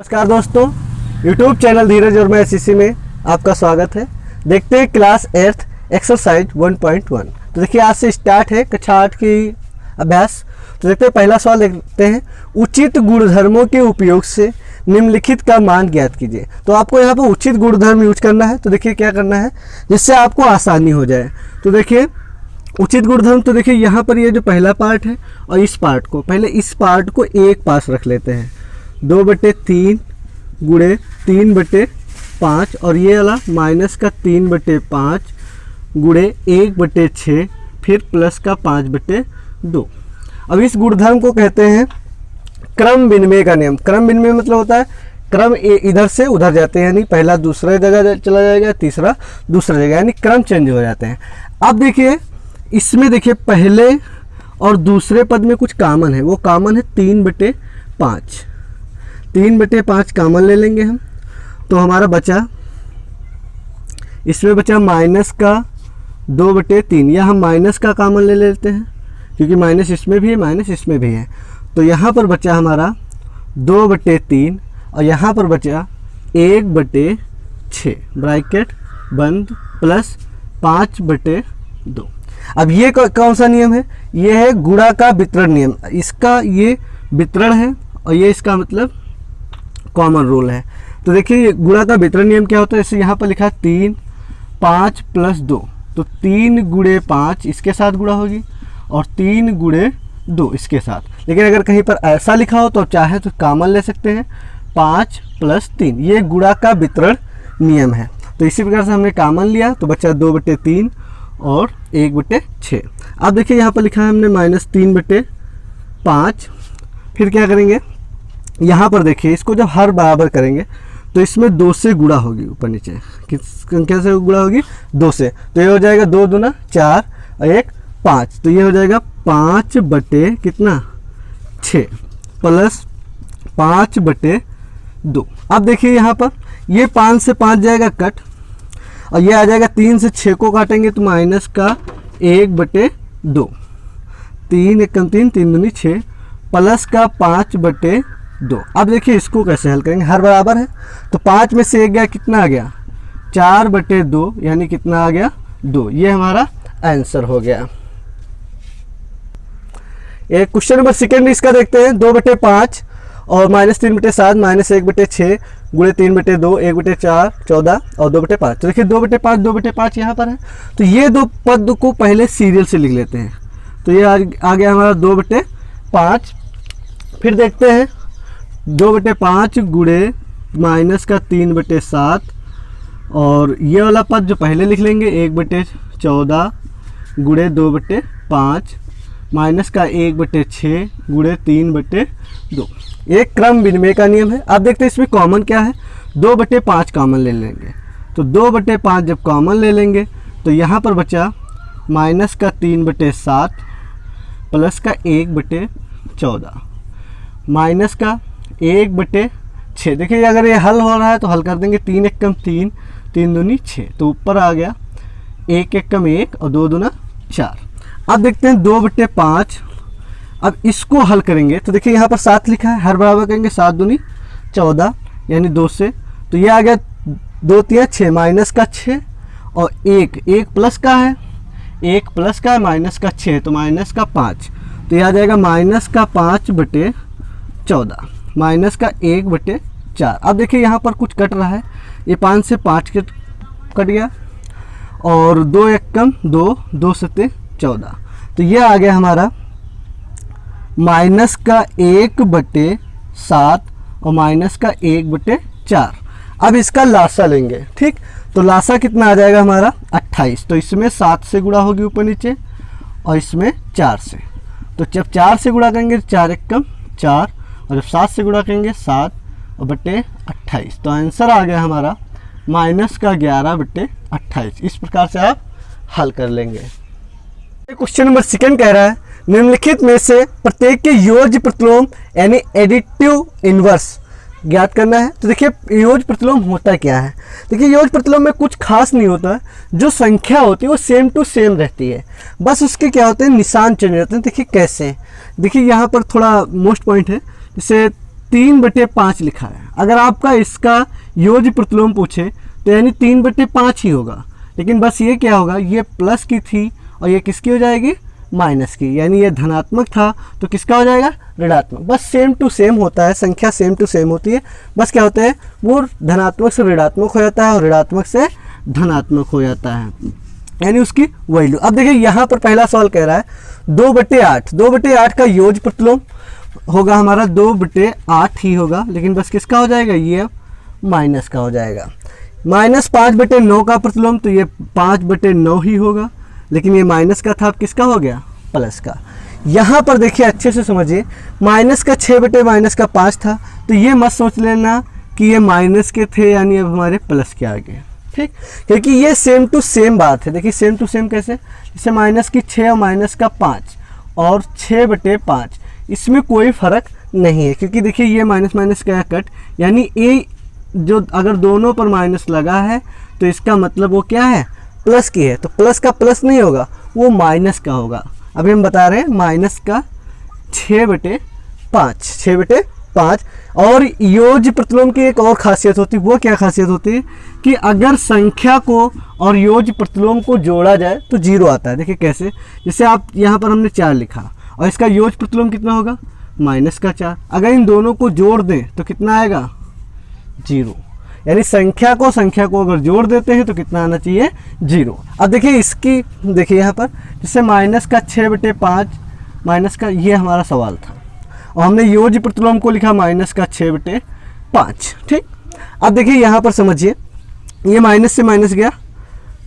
नमस्कार दोस्तों, YouTube channel धीरज और मैं एससीसी में आपका स्वागत है। देखते हैं क्लास 8th एक्सरसाइज 1.1। तो देखिए आज से स्टार्ट है कक्षा 8 की अभ्यास। तो देखते हैं पहला सवाल देखते हैं, उचित गुणधर्मों के उपयोग से निम्नलिखित का मान ज्ञात कीजिए। तो आपको यहाँ पर उचित गुणधर्म यूज करना है। तो देखिए क्या करना है जिससे आपको आसानी हो जाए। तो देखिए उचित गुणधर्म, तो देखिए यहाँ पर ये जो पहला पार्ट है और इस पार्ट को, पहले इस पार्ट को एक पास रख लेते हैं, 2/3 गुणे 3/5 और ये वाला माइनस का 3/5 गुणे 1/6 फिर प्लस का 5/2। अब इस गुणधर्म को कहते हैं क्रम विनिमय का नियम। क्रम विनिमय मतलब होता है क्रम इधर से उधर जाते हैं, यानी पहला दूसरा जगह चला जाएगा, तीसरा दूसरा जगह, यानी क्रम चेंज हो जाते हैं। अब देखिए इसमें देखिए पहले और दूसरे पद में कुछ कॉमन है, वो कॉमन है 3/5। 3/5 कॉमन ले लेंगे हम, तो हमारा बचा, इसमें बचा माइनस का 2/3, या हम माइनस का कॉमन ले लेते हैं क्योंकि माइनस इसमें भी है माइनस इसमें भी है। तो यहाँ पर बचा हमारा 2/3 और यहाँ पर बचा 1/6 ब्रैकेट बंद प्लस 5/2। अब ये कौन सा नियम है? ये है गुणा का वितरण नियम। इसका ये वितरण है और ये इसका मतलब कॉमन रूल है। तो देखिए गुणा का वितरण नियम क्या होता है, जैसे यहाँ पर लिखा है 3 5 प्लस 2, तो 3 गुणे 5 इसके साथ गुणा होगी और 3 गुणे 2 इसके साथ। लेकिन अगर कहीं पर ऐसा लिखा हो तो चाहे तो कॉमन ले सकते हैं 5 प्लस 3। ये गुणा का वितरण नियम है। तो इसी प्रकार से हमने कॉमन लिया तो बचा 2/3 और 1/6। अब देखिए यहाँ पर लिखा है हमने -3/5। फिर क्या करेंगे, यहाँ पर देखिए इसको जब हर बराबर करेंगे तो इसमें 2 से गुणा होगी, ऊपर नीचे किस संख्या से गुणा होगी? 2 से। तो ये हो जाएगा 2 दूना 4 और 1 5, तो ये हो जाएगा 5/6 प्लस 5/2। अब देखिए यहाँ पर ये 5 से 5 जाएगा कट और ये आ जाएगा 3 से 6 को काटेंगे तो माइनस का 1/2, 3 एकम 3 3 दूनी 6 प्लस का 5/2। अब देखिए इसको कैसे हल करेंगे, हर बराबर है तो 5 में से 1 गया, कितना आ गया? 4/2, यानी कितना आ गया? 2। ये हमारा आंसर हो गया। एक क्वेश्चन नंबर सेकेंड इसका देखते हैं, 2/5 और -3/7 -1/6 गुणे 3/2 1/4 14 और 2/5। तो देखिए 2/5 यहाँ पर है, तो ये दो पद को पहले सीरियल से लिख लेते हैं। तो ये आ गया हमारा 2/5। फिर देखते हैं 2/5 गुणे माइनस का 3/7 और ये वाला पद जो पहले लिख लेंगे 1/14 गुणे 2/5 माइनस का 1/6 गुणे 3/2। एक क्रम विनिमय का नियम है। अब देखते हैं इसमें कॉमन क्या है, 2/5 कॉमन ले लेंगे। तो 2/5 जब कॉमन ले लेंगे तो यहाँ पर बचा माइनस का 3/7 प्लस का 1/14 माइनस का 1/6। देखिए अगर ये हल हो रहा है तो हल कर देंगे, 3 एकम 3 3 दूनी 6, तो ऊपर आ गया 1 एकम 1 और 2 दूना 4। अब देखते हैं 2/5। अब इसको हल करेंगे तो देखिए यहाँ पर 7 लिखा है, हर बराबर करेंगे 7 दूनी 14 यानी 2 से। तो ये आ गया 2 3 6 माइनस का 6 और 1 प्लस का है, 1 प्लस का है माइनस का 6 तो माइनस का 5। तो ये आ जाएगा माइनस का 5/14 माइनस का 1/4। अब देखिए यहाँ पर कुछ कट रहा है, ये 5 से 5 कट गया और 2 एकम 2 2 सत्ते 14। तो ये आ गया हमारा माइनस का 1/7 और माइनस का 1/4। अब इसका लासा लेंगे, ठीक। तो लासा कितना आ जाएगा हमारा 28। तो इसमें 7 से गुणा होगी ऊपर नीचे और इसमें 4 से। तो जब 4 से गुणा करेंगे 4 एकम 4 और जब 7 से गुणा करेंगे 7 और बटे 28। तो आंसर आ गया हमारा माइनस का 11/28। इस प्रकार से आप हल कर लेंगे। क्वेश्चन नंबर सेकंड कह रहा है, निम्नलिखित में से प्रत्येक के योज्य प्रतिलोम यानी एडिटिव इनवर्स ज्ञात करना है। तो देखिए योज्य प्रतिलोम होता क्या है? देखिए योज्य प्रतिलोम में कुछ खास नहीं होता है, जो संख्या होती है वो सेम टू सेम रहती है, बस उसके क्या होते हैं निशान चेंज होते हैं। देखिए कैसे, देखिए यहाँ पर थोड़ा मोस्ट पॉइंट है, जैसे 3/5 लिखा है, अगर आपका इसका योज्य प्रतिलोम पूछे तो यानी 3/5 ही होगा, लेकिन बस ये क्या होगा, ये प्लस की थी और ये किसकी हो जाएगी, माइनस की, यानी ये धनात्मक था तो किसका हो जाएगा, ऋणात्मक। बस सेम टू सेम होता है, संख्या सेम टू सेम होती है, बस क्या होता है वो धनात्मक से ऋणात्मक हो जाता है और ऋणात्मक से धनात्मक हो जाता है, यानी उसकी वैल्यू। अब देखिए यहाँ पर पहला सवाल कह रहा है 2/8, 2/8 का योज्य प्रतिलोम होगा हमारा 2/8 ही होगा, लेकिन बस किसका हो जाएगा, ये माइनस का हो जाएगा। -5/9 का प्रतिलोम तो ये 5/9 ही होगा, लेकिन ये माइनस का था, अब किसका हो गया, प्लस का। यहाँ पर देखिए अच्छे से समझिए, माइनस का 6/-5 था, तो ये मत सोच लेना कि ये माइनस के थे यानी अब हमारे प्लस के आ गए, ठीक, क्योंकि ये सेम टू सेम बात है। देखिए सेम टू सेम कैसे, जैसे माइनस की 6 और माइनस का 5 और 6/5, इसमें कोई फ़र्क नहीं है, क्योंकि देखिए ये माइनस माइनस का कट, यानी ए जो अगर दोनों पर माइनस लगा है तो इसका मतलब वो क्या है, प्लस की है, तो प्लस का प्लस नहीं होगा, वो माइनस का होगा। अभी हम बता रहे हैं माइनस का 6/5। और योज्य प्रतिलोम की एक और खासियत होती है, वो क्या खासियत होती है कि अगर संख्या को और योज्य प्रतिलोम को जोड़ा जाए तो 0 आता है। देखिए कैसे, जैसे आप यहाँ पर हमने 4 लिखा और इसका योज्य प्रतिलोम कितना होगा, -4। अगर इन दोनों को जोड़ दें तो कितना आएगा, 0, यानी संख्या को अगर जोड़ देते हैं तो कितना आना चाहिए, 0। अब देखिए इसकी, देखिए यहाँ पर जैसे माइनस का 6/5 माइनस का, ये हमारा सवाल था और हमने योज्य प्रतिलोम को लिखा माइनस का 6/5, ठीक। अब देखिए यहाँ पर समझिए, ये माइनस से माइनस गया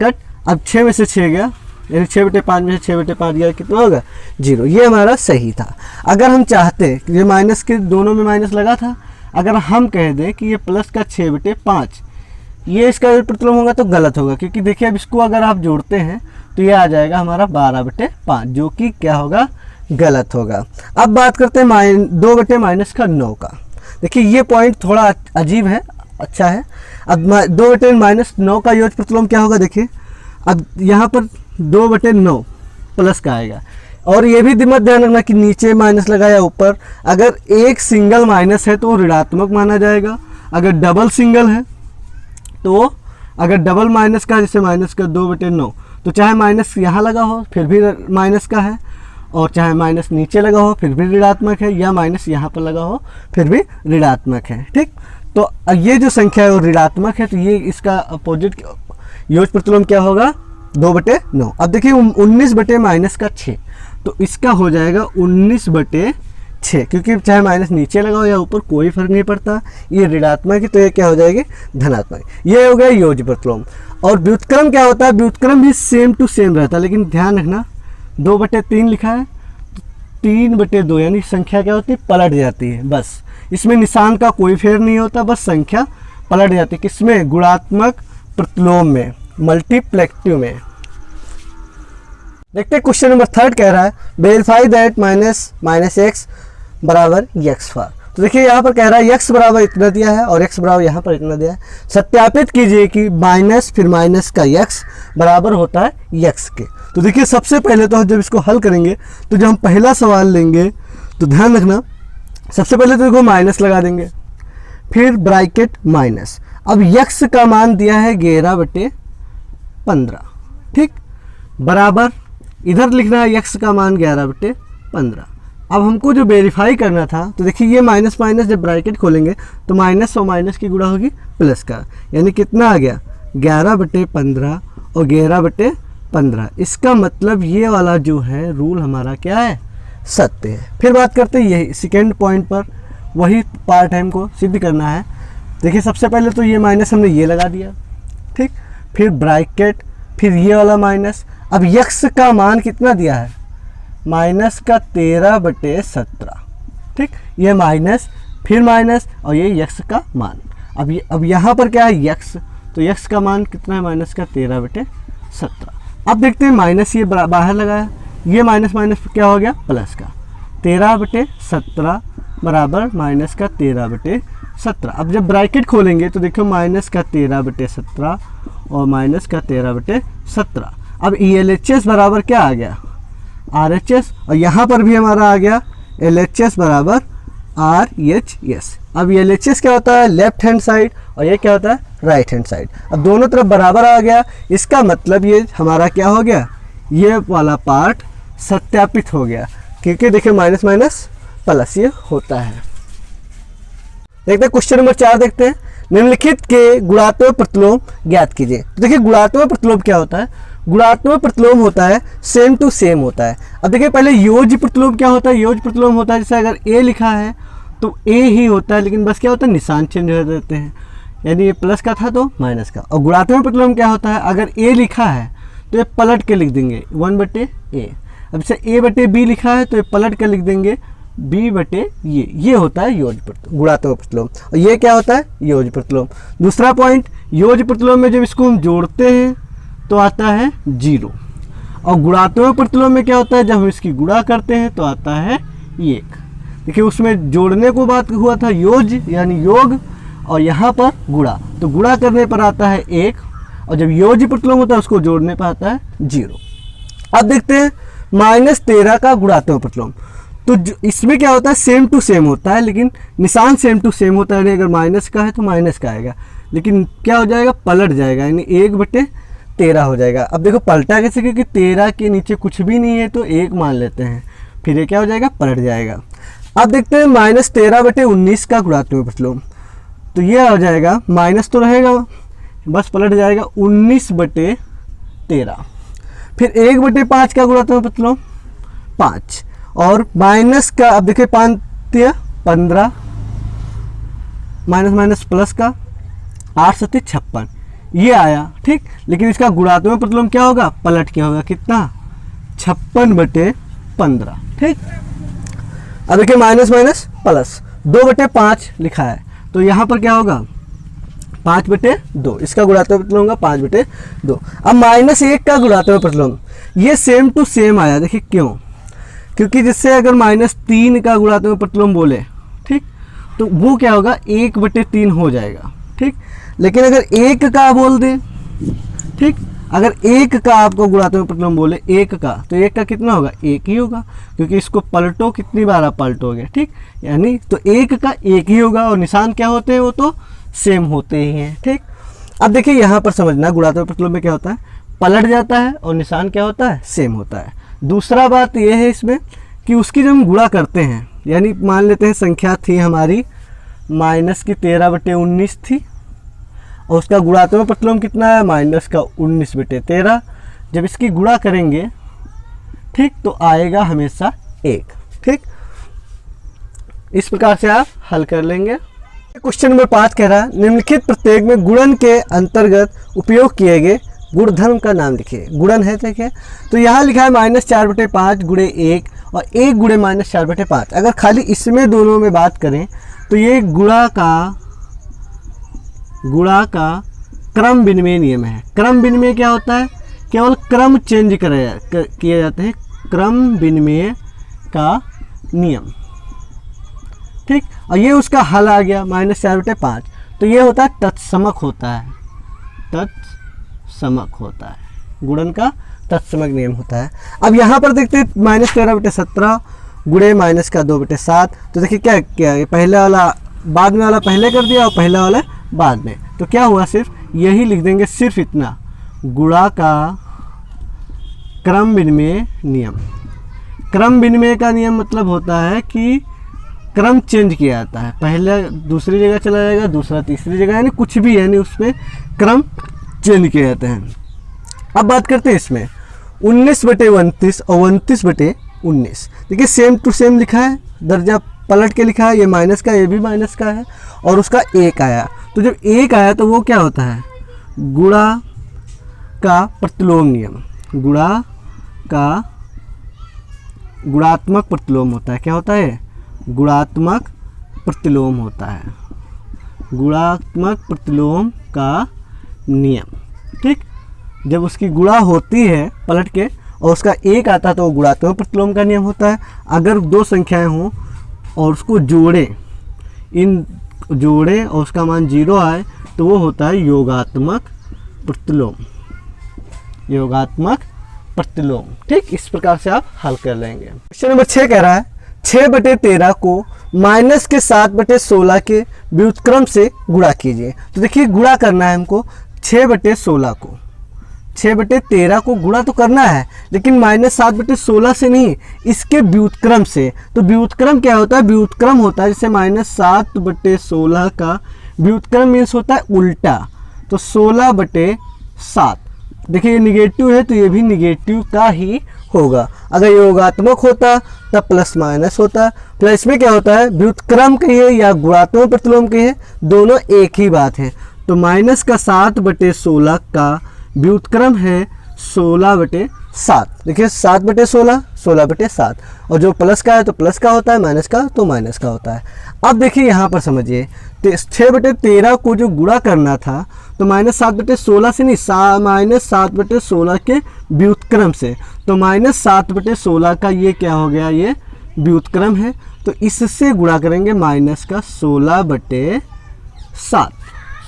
कट, अब 6 में से 6 गया, यानी 6/5 में से 6/5 गया, कितना होगा, 0। ये हमारा सही था। अगर हम चाहते, ये माइनस के दोनों में माइनस लगा था, अगर हम कह दें कि ये प्लस का 6/5 ये इसका प्रतिलोम होगा तो गलत होगा, क्योंकि देखिए अब इसको अगर आप जोड़ते हैं तो ये आ जाएगा हमारा 12/5, जो कि क्या होगा, गलत होगा। अब बात करते हैं 2/-9 का। देखिए ये पॉइंट थोड़ा अजीब है, अच्छा है। अब 2/-9 का योज्य प्रतिलोम क्या होगा, देखिए अब यहाँ पर 2/9 प्लस का आएगा, और ये भी मत ध्यान रखना कि नीचे माइनस लगाया ऊपर, अगर एक सिंगल माइनस है तो वो ऋणात्मक माना जाएगा, अगर डबल सिंगल है तो, अगर डबल माइनस का, जैसे माइनस का 2/9, तो चाहे माइनस यहाँ लगा हो फिर भी माइनस का है, और चाहे माइनस नीचे लगा हो फिर भी ऋणात्मक है, या माइनस यहाँ पर लगा हो फिर भी ऋणात्मक है, ठीक। तो ये जो संख्या है वो ऋणात्मक है, तो ये इसका अपोजिट योज्य प्रतिलोम क्या होगा, 2/9। अब देखिए 19/-6, तो इसका हो जाएगा 19/6, क्योंकि चाहे माइनस नीचे लगा हो या ऊपर कोई फर्क नहीं पड़ता, ये ऋणात्मक है तो ये क्या हो जाएगी, धनात्मक। ये हो गया योज्य प्रतिलोम। और व्युत्क्रम क्या होता है, व्युत्क्रम भी सेम टू सेम रहता है, लेकिन ध्यान रखना 2/3 लिखा है तो 3/2, यानी संख्या क्या होती है, पलट जाती है, बस इसमें निशान का कोई फेर नहीं होता, बस संख्या पलट जाती है, किसमें, गुणात्मक प्रतिलोम में, मल्टीप्लेक्टिव में। देखते हैं क्वेश्चन नंबर 3 कह रहा है वेरीफाई दैट -x बराबर x फॉर। तो देखिए यहाँ पर कह रहा है x बराबर इतना दिया है और x बराबर यहाँ पर इतना दिया है। सत्यापित कीजिए कि माइनस फिर माइनस का x बराबर होता है x के। तो देखिए सबसे पहले तो जब इसको हल करेंगे तो जब हम पहला सवाल लेंगे तो ध्यान रखना, सबसे पहले तो देखो माइनस लगा देंगे, फिर ब्रैकेट माइनस। अब x का मान दिया है 11/15, ठीक, बराबर इधर लिखना है x का मान 11/15। अब हमको जो वेरीफाई करना था, तो देखिए ये माइनस माइनस जब ब्रैकेट खोलेंगे तो माइनस और माइनस की गुणा होगी प्लस का, यानी कितना आ गया 11/15 और 11/15। इसका मतलब ये वाला जो है रूल हमारा क्या है, सत्य है। फिर बात करते हैं यही सेकेंड पॉइंट पर, वही पार्ट है हमको सिद्ध करना है। देखिए सबसे पहले तो ये माइनस हमने ये लगा दिया, ठीक, फिर ब्रैकेट, फिर ये वाला माइनस। अब x का मान कितना दिया है, माइनस का 13/17, ठीक, ये माइनस फिर माइनस और ये x का मान। अब यहाँ पर क्या है x, तो x का मान कितना है, माइनस का 13/17। अब देखते हैं माइनस ये बाहर लगाया, ये माइनस माइनस क्या हो गया, प्लस का 13/17 बराबर माइनस का 13/17। अब जब ब्रैकेट खोलेंगे तो देखो माइनस का 13/17 और माइनस का 13/17। अब LHS बराबर क्या आ गया, RHS, और यहाँ पर भी हमारा आ गया LHS बराबर RHS। अब LHS क्या होता है, लेफ्ट हैंड साइड, और ये क्या होता है, राइट हैंड साइड। अब दोनों तरफ बराबर आ गया, इसका मतलब ये हमारा क्या हो गया, ये वाला पार्ट सत्यापित हो गया, क्योंकि देखिए माइनस माइनस प्लस ये होता है। देखते हैं क्वेश्चन नंबर 4 देखते हैं। निम्नलिखित के गुणात्मक प्रतिलोम ज्ञात कीजिए। तो देखिए गुणात्मक प्रतिलोम क्या होता है, गुणात्मक प्रतिलोम होता है सेम टू सेम होता है। अब देखिए पहले योज्य प्रतिलोम क्या होता है, योज्य प्रतिलोम होता है जैसे अगर ए लिखा है तो ए ही होता है, लेकिन बस क्या होता है, निशान चेंज हो जाते हैं, यानी ये प्लस का था तो माइनस का। और गुणात्मक प्रतिलोम क्या होता है, अगर ए लिखा है तो ये पलट के लिख देंगे 1/a। अब जैसे a/b लिखा है तो ये पलट के लिख देंगे b/, ये होता है योज्य गुणात्मक प्रतिलोम। और ये क्या होता है, योज्य प्रतिलोम। दूसरा पॉइंट, योज्य प्रतिलोम में जब इसको हम जोड़ते हैं तो आता है 0, और गुणात्मक प्रतिलोम में क्या होता है, जब हम इसकी गुणा करते हैं तो आता है 1। देखिए उसमें जोड़ने को बात हुआ था योज्य यानी योग, और यहाँ पर गुणा, तो गुणा करने पर आता है 1, और जब योज्य प्रतिलोम होता है उसको जोड़ने पर आता है 0। अब देखते हैं -13 का गुणात्मक प्रतिलोम। तो इसमें क्या होता है, सेम टू सेम होता है, लेकिन निशान सेम टू सेम होता है, यानी अगर माइनस का है तो माइनस का आएगा, लेकिन क्या हो जाएगा, पलट जाएगा, यानी 1/13 हो जाएगा। अब देखो पलटा कैसे, क्योंकि 13 के नीचे कुछ भी नहीं है तो 1 मान लेते हैं, फिर ये क्या हो जाएगा, पलट जाएगा। अब देखते हैं -13/19 का गुणात्मक प्रतिलोम। तो ये हो जाएगा, माइनस तो रहेगा बस पलट जाएगा 19/13। फिर 1/5 का गुणात्मक प्रतिलोम 5, और माइनस का, अब देखिए 5 15, माइनस माइनस प्लस का 8 7 56, ये आया ठीक। लेकिन इसका गुणात्मक प्रतिलोम क्या होगा, पलट क्या होगा, कितना, 56/15 ठीक। अब देखिए माइनस माइनस प्लस 2/5 लिखा है, तो यहाँ पर क्या होगा, 5/2, इसका गुणात्मक प्रतिलोम होगा 5/2। अब -1 का गुणात्मक प्रतिलोम, ये सेम टू सेम आया, देखिए क्यों, क्योंकि जिससे अगर -3 का गुणात्मक प्रतिलोम बोले ठीक, तो वो क्या होगा, 1/3 हो जाएगा ठीक। लेकिन अगर 1 का बोल दे ठीक, अगर 1 का आपको गुणात्मक प्रतिलोम बोले 1 का, तो 1 का कितना होगा, 1 ही होगा, क्योंकि इसको पलटो कितनी बार आप पलटोगे ठीक, यानी तो 1 का 1 ही होगा, और निशान क्या होते हैं, वो तो सेम होते ही हैं ठीक। अब देखिए यहाँ पर समझना, गुणात्मक प्रतिलोम में क्या होता है, पलट जाता है और निशान क्या होता है, सेम होता है। दूसरा बात यह है इसमें कि उसकी जब हम गुणा करते हैं, यानी मान लेते हैं संख्या थी हमारी -13/19 थी, और उसका गुणात्मक प्रतिलोम कितना है, -19/13। जब इसकी गुणा करेंगे ठीक, तो आएगा हमेशा 1 ठीक। इस प्रकार से आप हल कर लेंगे। क्वेश्चन नंबर 5 कह रहा है, निम्नलिखित प्रत्येक में गुणन के अंतर्गत उपयोग किए गए गुणधर्म का नाम लिखिए। गुणन है देखिए, तो यहाँ लिखा है -4/5 गुणे 1 और 1 गुणे -4/5। अगर खाली इसमें दोनों में बात करें तो ये गुणा का क्रम विनिमय नियम है। क्रम विनिमय क्या होता है, केवल क्रम चेंज किए जाते हैं, क्रम विनिमय का नियम ठीक। और ये उसका हल आ गया -4/5, तो ये होता है तत्समक होता है, तत्समक होता है, गुणन का तत्समक नियम होता है। अब यहाँ पर देखते हैं -13/17 गुणे -2/7। तो देखिए क्या क्या, ये पहले वाला बाद में वाला पहले कर दिया और पहला वाला बाद में, तो क्या हुआ, सिर्फ यही लिख देंगे, सिर्फ इतना, गुणा का क्रम विनिमय नियम। क्रम विनिमय का नियम मतलब होता है कि क्रम चेंज किया जाता है, पहले दूसरी जगह चला जाएगा, दूसरा तीसरी जगह, यानी कुछ भी, यानी उसमें क्रम चेंज किए जाते हैं। अब बात करते हैं इसमें 19/29 और 29/19। देखिए सेम टू सेम लिखा है, दर्जा पलट के लिखा है, ये माइनस का, ये भी माइनस का है, और उसका 1 आया। तो जब 1 आया तो वो क्या होता है, गुणा का प्रतिलोम नियम, गुणा का गुणात्मक प्रतिलोम होता है। क्या होता है, गुणात्मक प्रतिलोम होता है, गुणात्मक प्रतिलोम का नियम ठीक। जब उसकी गुणा होती है पलट के और उसका 1 आता है तो वो गुणात्मक प्रतिलोम का नियम होता है। अगर 2 संख्याएं हों और उसको जोड़ें और उसका मान 0 आए तो वो होता है योगात्मक प्रतिलोम, योगात्मक प्रतिलोम ठीक। इस प्रकार से आप हल कर लेंगे। क्वेश्चन नंबर 6 कह रहा है, 6/13 को माइनस के 7/16 के व्युत्क्रम से गुणा कीजिए। तो देखिए गुणा करना है हमको 6/16 को, 6/13 को गुणा तो करना है, लेकिन -7/16 से नहीं, इसके व्युत्क्रम से। तो व्युत्क्रम क्या होता है? व्युत्क्रम होता है जैसे -7/16 का व्युत्क्रम मीन्स होता है उल्टा, तो 16/7। देखिए ये निगेटिव है तो ये भी निगेटिव का ही होगा। अगर योगात्मक होता तब प्लस माइनस होता। तो इसमें क्या होता है? व्युत्क्रम कहिए या गुणात्मक प्रतिलोम कहिए, दोनों एक ही बात है। तो माइनस का 7/16 का व्युत्क्रम है 16/7। देखिए 7/16, 16/7, और जो प्लस का है तो प्लस का होता है, माइनस का तो माइनस का होता है। अब देखिए यहाँ पर समझिए, 6/13 को जो गुणा करना था तो -7/16 से नहीं, -7/16 के व्युत्क्रम से। तो -7/16 का ये क्या हो गया? ये व्युत्क्रम है, तो इससे गुणा करेंगे माइनस का 16/7,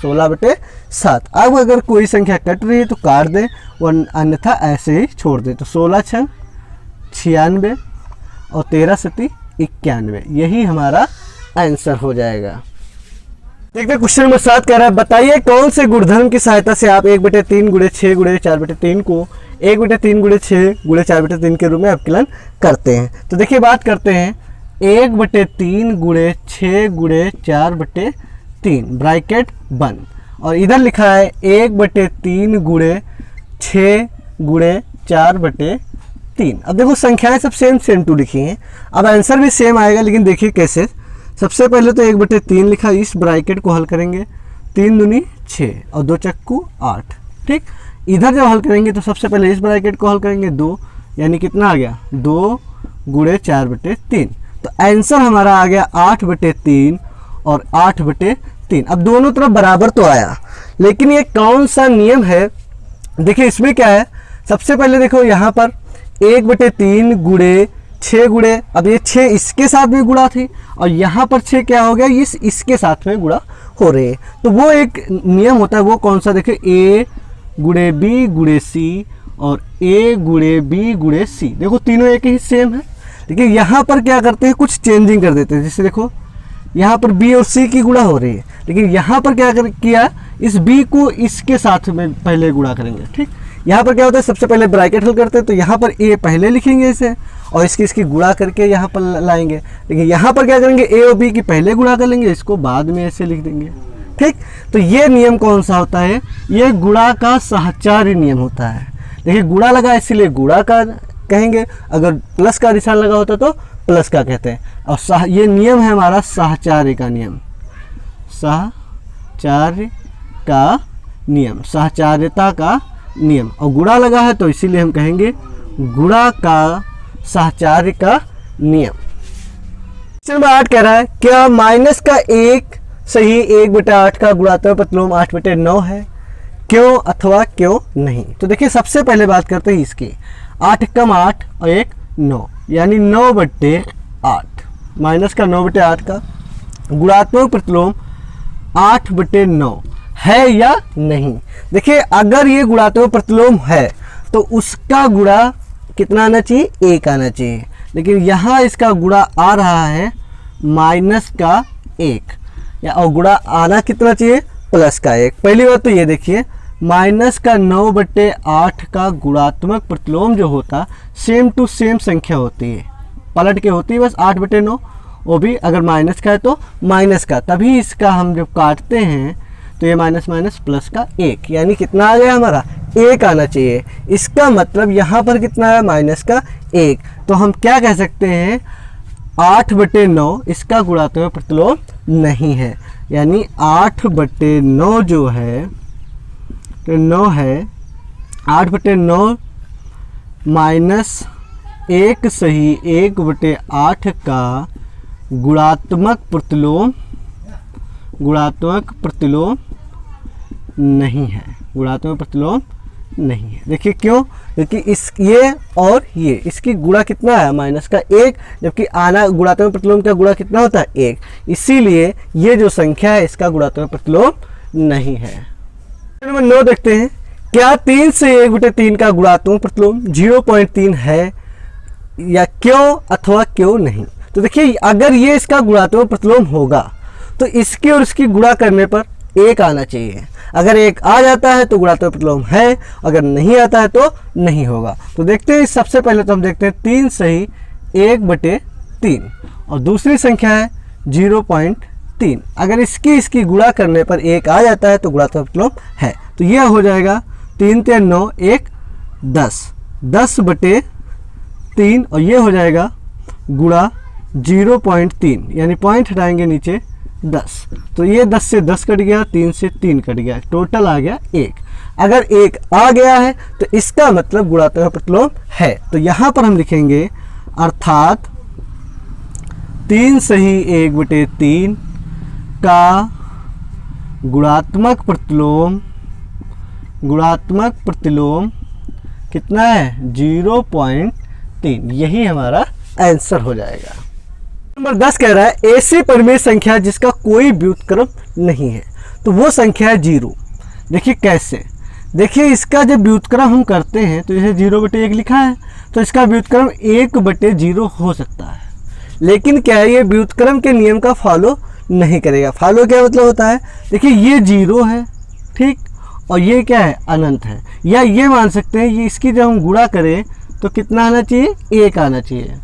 16/7। अब अगर कोई संख्या कट रही है तो काट दें, और अन्यथा ऐसे ही छोड़ दें। तो 16×6 96 और 13×7 91, यही हमारा आंसर हो जाएगा। देखते हैं क्वेश्चन नंबर 7 कह रहा है, बताइए कौन से गुणधर्म की सहायता से आप 1/3 × 6 × 4/3 को 1/3 × 6 × 4/3 के रूप में अवकलन करते हैं। तो देखिए बात करते हैं 1/3 × 6 × 4/3 ब्रैकेट बंद, और इधर लिखा है 1/3 × 6 × 4/3। अब देखो संख्याएं सब सेम टू लिखी हैं, अब आंसर भी सेम आएगा, लेकिन देखिए कैसे। सबसे पहले तो 1/3 लिखा, इस ब्रैकेट को हल करेंगे, 3 दूनी 6 और 2 चक्कू 8, ठीक। इधर जब हल करेंगे तो सबसे पहले इस ब्रैकेट को हल करेंगे 2, यानी कितना आ गया 2 × 4/3। तो आंसर हमारा आ गया 8/3 और 8/3। अब दोनों तरफ बराबर तो आया, लेकिन ये कौन सा नियम है? देखिए इसमें क्या है, सबसे पहले देखो यहाँ पर 1/3 × 6 × अब ये 6 इसके साथ में गुणा थी, और यहाँ पर 6 क्या हो गया, इसके साथ में गुणा हो रहे हैं। तो वो एक नियम होता है, वो कौन सा? देखिए A × B × C और A × B × C, देखो तीनों एक ही सेम है। लेकिन यहाँ पर क्या करते हैं, कुछ चेंजिंग कर देते हैं। जैसे देखो यहाँ पर B और C की गुणा हो रही है, लेकिन यहाँ पर क्या किया, इस B को इसके साथ में पहले गुणा करेंगे, ठीक। यहाँ पर क्या होता है, सबसे पहले ब्रैकेट हल करते हैं, तो यहाँ पर A पहले लिखेंगे इसे, और इसकी गुणा करके यहाँ पर लाएंगे। लेकिन यहाँ पर क्या करेंगे, A और B की पहले गुणा कर लेंगे, इसको बाद में ऐसे लिख देंगे, ठीक। तो ये नियम कौन सा होता है? ये गुणा का साहचर्य नियम होता है। देखिए गुणा लगा इसलिए गुणा का कहेंगे, अगर प्लस का निशान लगा होता तो प्लस का कहते हैं। और ये नियम है हमारा साहचर्य का नियम, साहचर्य का नियम, साहचर्यता का नियम। और गुणा लगा है तो इसीलिए हम कहेंगे गुणा का साहचर्य का नियम। क्वेश्चन नंबर 8 कह रहा है, क्या माइनस का 1 सही 1/8 का गुणात्मक प्रतिलोम 8/9 है? क्यों अथवा क्यों नहीं? तो देखिए सबसे पहले बात करते हैं इसकी, 8 कम 8 और 1 9, यानी 9/8। माइनस का 9/8 का गुणात्मक प्रतिलोम 8/9 है या नहीं? देखिए अगर ये गुणात्मक प्रतिलोम है तो उसका गुणा कितना आना चाहिए, 1 आना चाहिए। लेकिन यहाँ इसका गुणा आ रहा है माइनस का 1, या और गुणा आना कितना चाहिए, प्लस का 1। पहली बात तो ये देखिए, माइनस का 9/8 का गुणात्मक प्रतिलोम जो होता सेम टू सेम संख्या होती है, पलट के होती है बस 8/9, वो भी अगर माइनस का है तो माइनस का। तभी इसका हम जब काटते हैं तो ये माइनस माइनस प्लस का 1, यानी कितना आ गया हमारा 1 आना चाहिए। इसका मतलब यहाँ पर कितना है, माइनस का 1। तो हम क्या कह सकते हैं, 8/9 इसका गुणात्मक प्रतिलोम नहीं है, यानी 8/9 जो है तो 9 है, 8/9 माइनस 1 सही 1/8 का गुणात्मक प्रतिलोम नहीं है, गुणात्मक प्रतिलोम नहीं है। देखिए क्यों, क्योंकि ये और ये इसकी गुणा कितना है, माइनस का 1, जबकि आना गुणात्मक प्रतिलोम का गुणा कितना होता है, 1। इसीलिए ये जो संख्या है इसका गुणात्मक प्रतिलोम नहीं है। नंबर 9 देखते हैं, क्या 3 से 1/3 का गुणात्मक प्रतिलोम 0.3 है या क्यों अथवा क्यों नहीं? तो तो देखिए अगर ये इसका गुणात्मक प्रतिलोम होगा तो इसकी और इसकी गुणा करने पर 1 आना चाहिए। अगर 1 आ जाता है तो गुणात्मक प्रतिलोम है, अगर नहीं आता है तो नहीं होगा। तो देखते हैं, सबसे पहले तो हम देखते हैं 3 सही 1/3 और दूसरी संख्या है 0.3। अगर इसकी गुणा करने पर 1 आ जाता है तो गुणात्मक प्रतिलोम है। तो यह हो जाएगा 3 × 9 1 10, 10/3 और ये हो जाएगा गुणा 0.3 यानी पॉइंट हटाएंगे नीचे 10। तो ये 10 से 10 कट गया, 3 से 3 कट गया, टोटल आ गया 1। अगर 1 आ गया है तो इसका मतलब गुणात्मक प्रतिलोम है। तो यहाँ पर हम लिखेंगे अर्थात 3 सही 1/3 का गुणात्मक प्रतिलोम कितना है 0.3। यही हमारा आंसर हो जाएगा। नंबर 10 कह रहा है ऐसी परिमेय संख्या जिसका कोई व्युत्क्रम नहीं है, तो वो संख्या है 0। देखिए कैसे, देखिए इसका जब व्युत्क्रम हम करते हैं तो जैसे 0/1 लिखा है तो इसका व्युत्क्रम 1/0 हो सकता है, लेकिन क्या है ये व्युत्क्रम के नियम का फॉलो नहीं करेगा। फॉलो क्या मतलब होता है, देखिए ये 0 है ठीक, और ये क्या है अनंत है। या ये मान सकते हैं ये इसकी जब हम गुणा करें तो कितना आना चाहिए 1 आना चाहिए।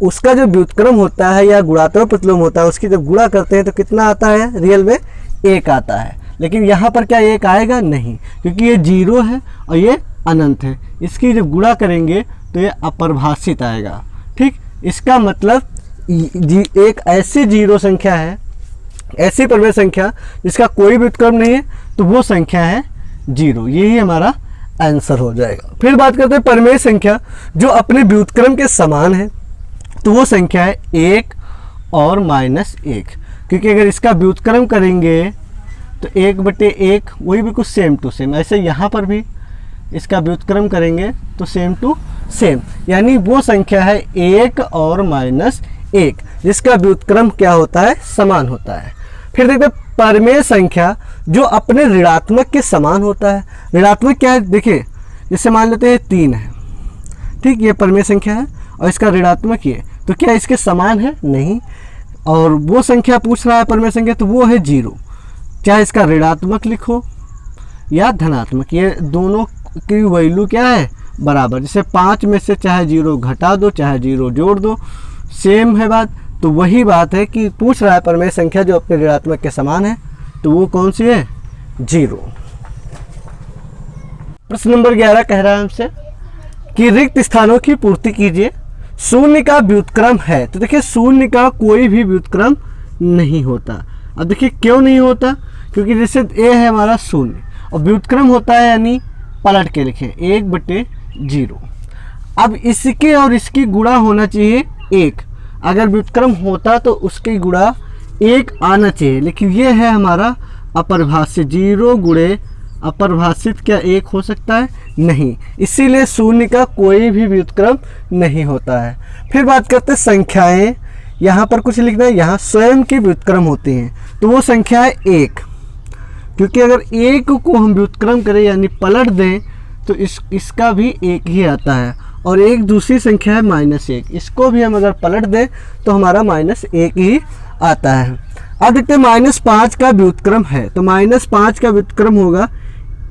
उसका जो व्युत्क्रम होता है या गुणात्मक प्रतिलोम होता है उसकी जब गुणा करते हैं तो कितना आता है रियल में 1 आता है। लेकिन यहाँ पर क्या 1 आएगा नहीं, क्योंकि ये 0 है और ये अनंत है। इसकी जब गुणा करेंगे तो ये अपरिभाषित आएगा ठीक। इसका मतलब एक ऐसी 0 संख्या है, ऐसी परिमेय संख्या जिसका कोई व्युत्क्रम नहीं है, तो वो संख्या है 0। यही हमारा आंसर हो जाएगा। फिर बात करते हैं परिमेय संख्या जो अपने व्युत्क्रम के समान है, तो वो संख्या है 1 और -1। क्योंकि अगर इसका व्युत्क्रम करेंगे तो 1/1 वही भी कुछ सेम टू सेम, ऐसे यहाँ पर भी इसका व्युत्क्रम करेंगे तो सेम टू सेम, यानी वो संख्या है 1 और -1 जिसका व्युत्क्रम क्या होता है समान होता है। फिर देखते हैं परिमेय संख्या जो अपने ऋणात्मक के समान होता है। ऋणात्मक क्या है, देखिए जैसे मान लेते हैं 3 है ठीक, ये परिमेय संख्या है और इसका ऋणात्मक ये, तो क्या इसके समान है नहीं। और वो संख्या पूछ रहा है परिमेय संख्या, तो वो है 0, चाहे इसका ऋणात्मक लिखो या धनात्मक, ये दोनों की वैल्यू क्या है बराबर। जैसे 5 में से चाहे 0 घटा दो चाहे 0 जोड़ दो, सेम है बात। तो वही बात है कि पूछ रहा है परिमेय संख्या जो अपने ऋणात्मक के समान है, तो वो कौन सी है 0। प्रश्न नंबर 11 कह रहा है हमसे कि रिक्त स्थानों की पूर्ति कीजिए, शून्य का व्युत्क्रम है। तो देखिए शून्य का कोई भी व्युत्क्रम नहीं होता। अब देखिए क्यों नहीं होता, क्योंकि जैसे ए है हमारा 0 और व्युत्क्रम होता है यानी पलट के लिखें 1/0। अब इसके और इसकी गुणा होना चाहिए 1, अगर व्युत्क्रम होता तो उसकी गुणा 1 आना चाहिए, लेकिन ये है हमारा अपरिभाषित। 0 गुणे अपरिभाषित क्या 1 हो सकता है नहीं, इसीलिए शून्य का कोई भी व्युत्क्रम नहीं होता है। फिर बात करते हैं संख्याएं, यहाँ पर कुछ लिखना है, यहाँ स्वयं की व्युत्क्रम होती हैं, तो वो संख्या है 1। क्योंकि अगर 1 को हम व्युत्क्रम करें यानी पलट दें तो इसका भी 1 ही आता है। और एक दूसरी संख्या है -1, इसको भी हम अगर पलट दें तो हमारा -1 ही आता है। अब देखते हैं -5 का व्युत्क्रम है, तो -5 का व्युत्क्रम होगा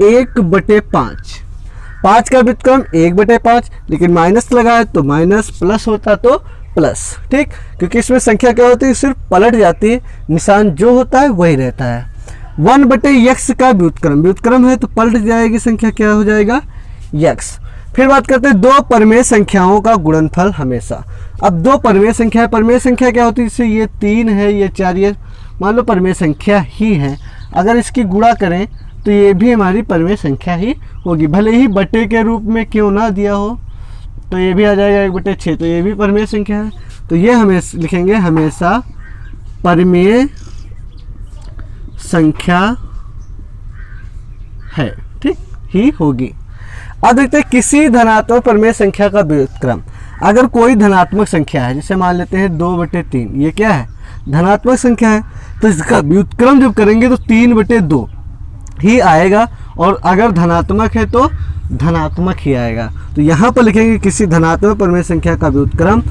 1/5। 5 का व्युत्क्रम 1/5, लेकिन माइनस लगा है तो माइनस, प्लस होता तो प्लस ठीक, क्योंकि इसमें संख्या क्या होती है सिर्फ पलट जाती है, निशान जो होता है वही रहता है। 1/x का व्युत्क्रम है तो पलट जाएगी संख्या, क्या हो जाएगा x। फिर बात करते हैं 2 परिमेय संख्याओं का गुणनफल हमेशा। अब 2 परिमेय संख्या क्या होती है, जैसे ये 3 है ये 4, ये मान लो परिमेय संख्या ही है, अगर इसकी गुणा करें तो ये भी हमारी परिमेय संख्या ही होगी, भले ही बटे के रूप में क्यों ना दिया हो, तो ये भी आ जाएगा 1/6, तो ये भी परिमेय संख्या है। तो ये हमें लिखेंगे हमेशा परिमेय संख्या है ठीक ही होगी। अब देखते हैं किसी धनात्मक परिमेय संख्या का व्युत्क्रम। अगर कोई धनात्मक संख्या है, जैसे मान लेते हैं 2/3, ये क्या है धनात्मक संख्या है, तो इसका व्युत्क्रम जब करेंगे तो 3/2 ही आएगा, और अगर धनात्मक है तो धनात्मक ही आएगा। तो यहाँ पर लिखेंगे किसी धनात्मक परिमेय संख्या का व्युत्क्रम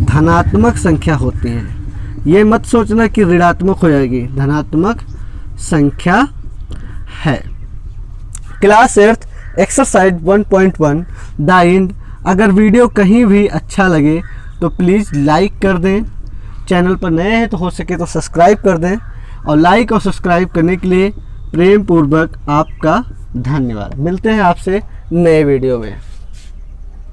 धनात्मक संख्या होती है। ये मत सोचना कि ऋणात्मक हो जाएगी, धनात्मक संख्या है। Class 8 exercise 1.1 the end. अगर वीडियो कहीं भी अच्छा लगे तो प्लीज़ लाइक कर दें, चैनल पर नए हैं तो हो सके तो सब्सक्राइब कर दें, और लाइक और सब्सक्राइब करने के लिए प्रेम पूर्वक आपका धन्यवाद। मिलते हैं आपसे नए वीडियो में।